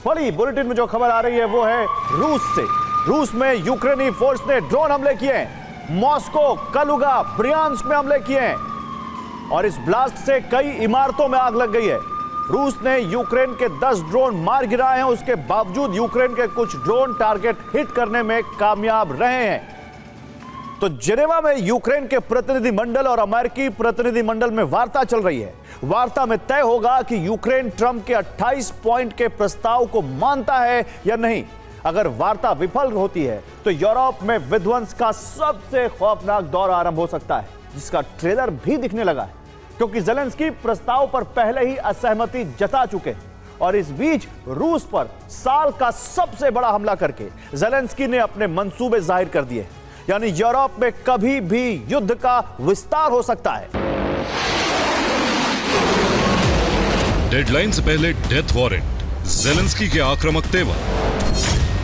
बड़ी बुलेटिन में जो खबर आ रही है वो है रूस से। रूस में यूक्रेनी फोर्स ने ड्रोन हमले किए हैं। मॉस्को, कलुगा, ब्रियांस्क में हमले किए हैं और इस ब्लास्ट से कई इमारतों में आग लग गई है। रूस ने यूक्रेन के 10 ड्रोन मार गिराए हैं। उसके बावजूद यूक्रेन के कुछ ड्रोन टारगेट हिट करने में कामयाब रहे हैं। तो जेनेवा में यूक्रेन के प्रतिनिधिमंडल और अमेरिकी प्रतिनिधिमंडल में वार्ता चल रही है। वार्ता में तय होगा कि यूक्रेन ट्रंप के 28 पॉइंट के प्रस्ताव को मानता है या नहीं। अगर वार्ता विफल होती है तो यूरोप में विध्वंस का सबसे खौफनाक दौर आरंभ हो सकता है, जिसका ट्रेलर भी दिखने लगा है, क्योंकि ज़ेलेंस्की प्रस्ताव पर पहले ही असहमति जता चुके हैं। और इस बीच रूस पर साल का सबसे बड़ा हमला करके ज़ेलेंस्की ने अपने मंसूबे जाहिर कर दिए, यानी यूरोप में कभी भी युद्ध का विस्तार हो सकता है। डेडलाइन से पहले डेथ वारंट, ज़ेलेंस्की के आक्रामक तेवर।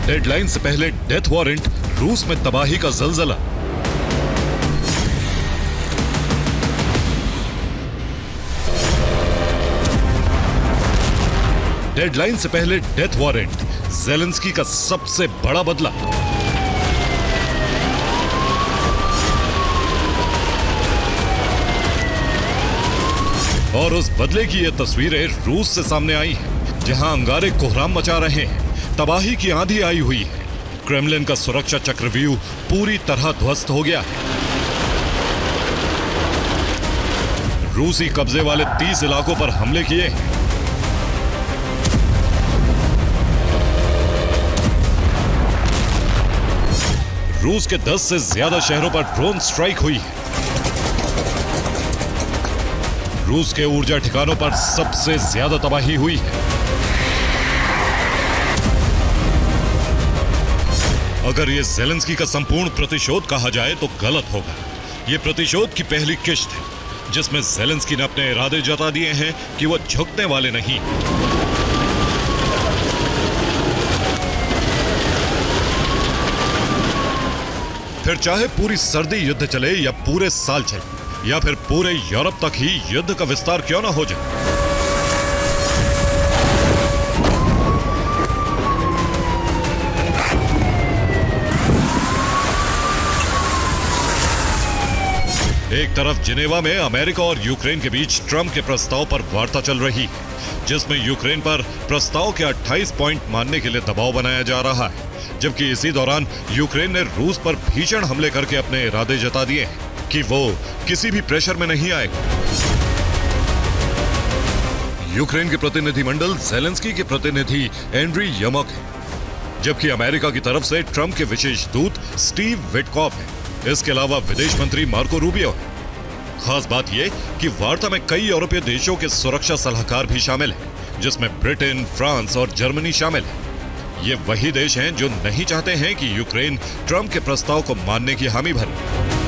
डेडलाइन से पहले डेथ वारंट, रूस में तबाही का जलजला। डेडलाइन से पहले डेथ वारंट, ज़ेलेंस्की का सबसे बड़ा बदला। और उस बदले की ये तस्वीरें रूस से सामने आई हैं, जहां अंगारे कोहराम मचा रहे हैं, तबाही की आंधी आई हुई है। क्रेमलिन का सुरक्षा चक्रव्यूह पूरी तरह ध्वस्त हो गया है। रूसी कब्जे वाले 30 इलाकों पर हमले किए हैं। रूस के 10 से ज्यादा शहरों पर ड्रोन स्ट्राइक हुई है। रूस के ऊर्जा ठिकानों पर सबसे ज्यादा तबाही हुई है। अगर यह ज़ेलेंस्की का संपूर्ण प्रतिशोध कहा जाए तो गलत होगा। यह प्रतिशोध की पहली किश्त है, जिसमें ज़ेलेंस्की ने अपने इरादे जता दिए हैं कि वह झुकने वाले नहीं। फिर चाहे पूरी सर्दी युद्ध चले या पूरे साल चले या फिर पूरे यूरोप तक ही युद्ध का विस्तार क्यों ना हो जाए। एक तरफ जिनेवा में अमेरिका और यूक्रेन के बीच ट्रंप के प्रस्ताव पर वार्ता चल रही है, जिसमें यूक्रेन पर प्रस्ताव के 28 पॉइंट मानने के लिए दबाव बनाया जा रहा है, जबकि इसी दौरान यूक्रेन ने रूस पर भीषण हमले करके अपने इरादे जता दिए हैं कि वो किसी भी प्रेशर में नहीं आएगा। यूक्रेन के प्रतिनिधिमंडल ज़ेलेंस्की के प्रतिनिधि एंड्री यमक है, जबकि अमेरिका की तरफ से ट्रंप के विशेष दूत स्टीव विटकॉफ है। इसके अलावा विदेश मंत्री मार्को रूबियो है। खास बात यह कि वार्ता में कई यूरोपीय देशों के सुरक्षा सलाहकार भी शामिल हैं, जिसमें ब्रिटेन, फ्रांस और जर्मनी शामिल है। ये वही देश हैं जो नहीं चाहते हैं कि यूक्रेन ट्रंप के प्रस्ताव को मानने की हामी भरे।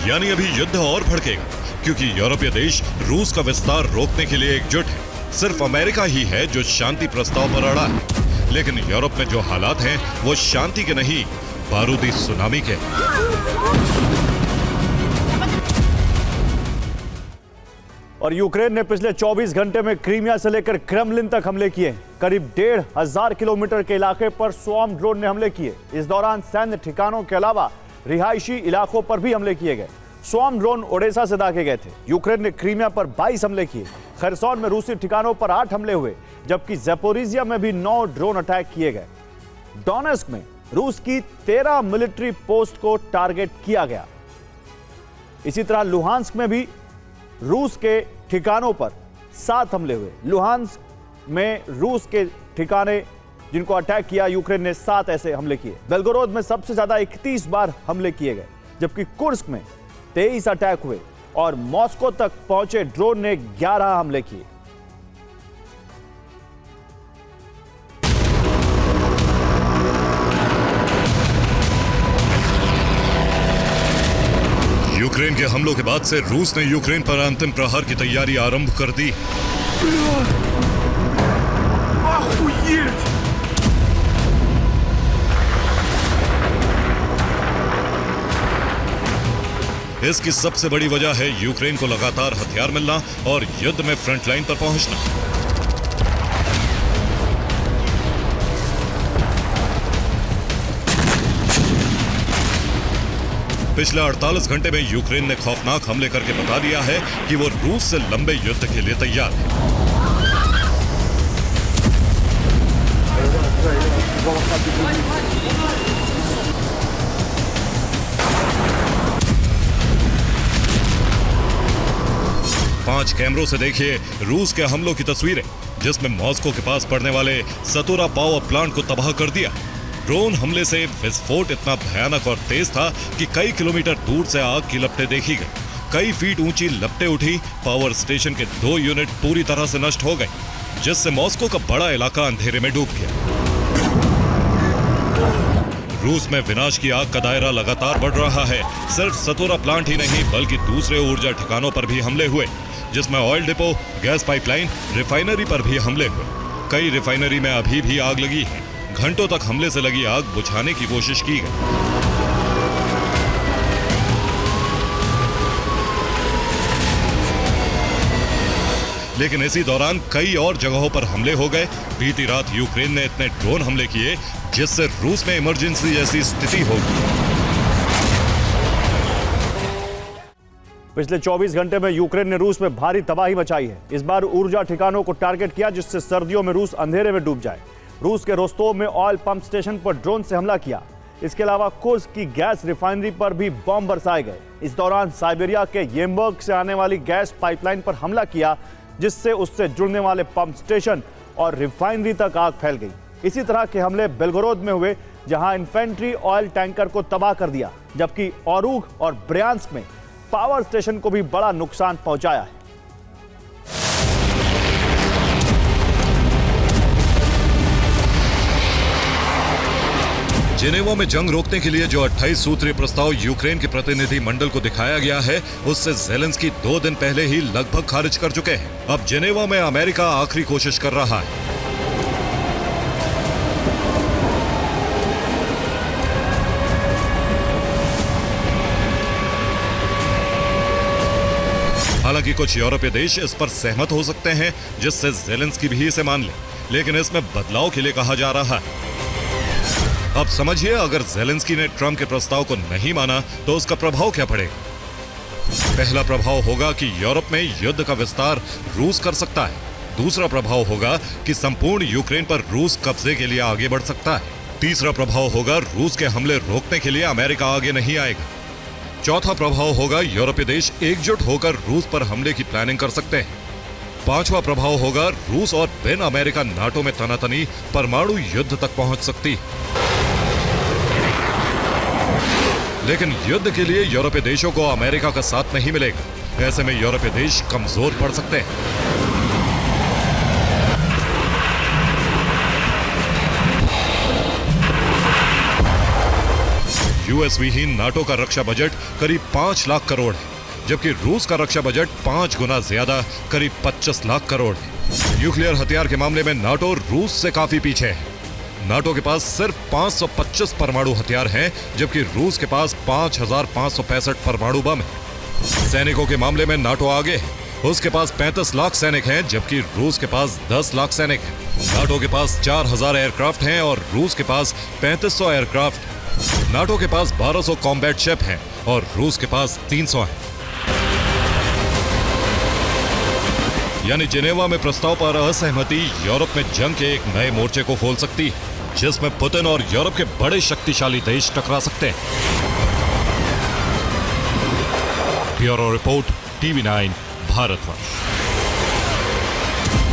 यानी अभी युद्ध और भड़केगा, क्योंकि यूरोपीय देश रूस का विस्तार रोकने के लिए एकजुट है। सिर्फ अमेरिका ही है जो शांति प्रस्ताव पर अड़ा है, लेकिन यूरोप में जो हालात हैं वो शांति के नहीं, बारूदी सुनामी के। और यूक्रेन ने पिछले 24 घंटे में क्रीमिया से लेकर क्रेमलिन तक हमले किए। करीब 1,500 किलोमीटर के इलाके पर स्वॉर्म ड्रोन ने हमले किए। इस दौरान सैन्य ठिकानों के अलावा रिहायशी इलाकों पर भी हमले किए गए। स्वॉर्म ड्रोन ओडेसा से दागे गए थे। यूक्रेन ने क्रीमिया पर 22 हमले किए। खरसोन में रूसी ठिकानों पर 8 हमले हुए, जबकि ज़ेपोरिजिया में भी 9 ड्रोन अटैक किए गए। डोनेस्क में रूस की 13 मिलिट्री पोस्ट को टारगेट किया गया। इसी तरह लुहांस्क में भी रूस के ठिकानों पर 7 हमले हुए। लुहांस्क में रूस के ठिकाने जिनको अटैक किया, यूक्रेन ने 7 ऐसे हमले किए। बेलगोरोद में सबसे ज्यादा 31 बार हमले किए गए, जबकि कुर्स्क में 23 अटैक हुए और मॉस्को तक पहुंचे ड्रोन ने 11 हमले किए। यूक्रेन के हमलों के बाद से रूस ने यूक्रेन पर अंतिम प्रहार की तैयारी आरंभ कर दी। इसकी सबसे बड़ी वजह है यूक्रेन को लगातार हथियार मिलना और युद्ध में फ्रंट लाइन पर पहुंचना। पिछले 48 घंटे में यूक्रेन ने खौफनाक हमले करके बता दिया है कि वो रूस से लंबे युद्ध के लिए तैयार है। पांच कैमरों से देखिए रूस के हमलों की तस्वीरें, जिसमें मॉस्को के पास पड़ने वाले सतोरा पावर प्लांट को तबाह कर दिया। ड्रोन हमले से विस्फोट इतना भयानक और तेज था कि कई किलोमीटर दूर से आग की लपटें देखी गई। कई फीट ऊंची लपटें उठी। पावर स्टेशन के 2 यूनिट पूरी तरह से नष्ट हो गए, जिससे मॉस्को का बड़ा इलाका अंधेरे में डूब गया। रूस में विनाश की आग का दायरा लगातार बढ़ रहा है। सिर्फ सतोरा प्लांट ही नहीं बल्कि दूसरे ऊर्जा ठिकानों पर भी हमले हुए, जिसमें oil depot, gas pipeline, refinery पर भी हमले हुए। कई रिफाइनरी में अभी भी आग लगी है। घंटों तक हमले से लगी आग बुझाने की कोशिश की गई, लेकिन इसी दौरान कई और जगहों पर हमले हो गए। बीती रात यूक्रेन ने इतने ड्रोन हमले किए जिससे रूस में इमरजेंसी जैसी स्थिति हो गई। पिछले 24 घंटे में यूक्रेन ने रूस में भारी तबाही मचाई है। इस बार ऊर्जा ठिकानों को टारगेट किया जिससे सर्दियों में रूस अंधेरे में डूब जाए। रूस के रोस्तोव में ऑयल पंप स्टेशन पर ड्रोन से हमला किया। इसके अलावा कुर्स्क की गैस रिफाइनरी पर भी बम बरसाए गए। इस दौरान साइबेरिया के येमबर्ग से आने वाली गैस पाइपलाइन पर हमला किया, जिससे उससे जुड़ने वाले पंप स्टेशन और रिफाइनरी तक आग फैल गई। इसी तरह के हमले बेलगोरोद में हुए, जहां इन्फेंट्री ऑयल टैंकर को तबाह कर दिया, जबकि ओरूग और ब्रियांस्क में पावर स्टेशन को भी बड़ा नुकसान पहुंचाया है। जेनेवा में जंग रोकने के लिए जो 28 सूत्रीय प्रस्ताव यूक्रेन के प्रतिनिधि मंडल को दिखाया गया है, उससे ज़ेलेंस्की 2 दिन पहले ही लगभग खारिज कर चुके हैं। अब जेनेवा में अमेरिका आखिरी कोशिश कर रहा है। हालांकि कुछ यूरोपीय देश इस पर सहमत हो सकते हैं, जिससे ज़ेलेंस्की भी इसे मान ले, लेकिन इसमें बदलाव के लिए कहा जा रहा है। अब समझिए, अगर ज़ेलेंस्की ने ट्रंप के प्रस्ताव को नहीं माना तो उसका प्रभाव क्या पड़ेगा। पहला प्रभाव होगा कि यूरोप में युद्ध का विस्तार रूस कर सकता है। दूसरा प्रभाव होगा कि संपूर्ण यूक्रेन पर रूस कब्जे के लिए आगे बढ़ सकता है। तीसरा प्रभाव होगा रूस के हमले रोकने के लिए अमेरिका आगे नहीं आएगा। चौथा प्रभाव होगा यूरोपीय देश एकजुट होकर रूस पर हमले की प्लानिंग कर सकते हैं। पांचवा प्रभाव होगा रूस और बिन अमेरिका नाटो में तनातनी परमाणु युद्ध तक पहुंच सकती है। लेकिन युद्ध के लिए यूरोपीय देशों को अमेरिका का साथ नहीं मिलेगा। ऐसे में यूरोपीय देश कमजोर पड़ सकते हैं। यूएस विहीन नाटो का रक्षा बजट करीब 5 लाख करोड़ है, जबकि रूस का रक्षा बजट 5 गुना ज्यादा करीब 25 लाख करोड़ है। न्यूक्लियर हथियार के मामले में नाटो रूस से काफी पीछे है। नाटो के पास सिर्फ 525 परमाणु हथियार हैं, जबकि रूस के पास 5565 परमाणु बम है। सैनिकों के मामले में नाटो आगे है। उसके पास 35 लाख सैनिक हैं, जबकि रूस के पास 10 लाख सैनिक हैं। नाटो के पास 4000 एयरक्राफ्ट हैं और रूस के पास 3500 एयरक्राफ्ट। नाटो के पास 1200 कॉम्बैट शिप हैं और रूस के पास 300 हैं। यानी जेनेवा में प्रस्ताव पर असहमति यूरोप में जंग के एक नए मोर्चे को खोल सकती है, जिसमें पुतिन और यूरोप के बड़े शक्तिशाली देश टकरा सकते हैं। Bureau report, TV9 Bharatvarsh.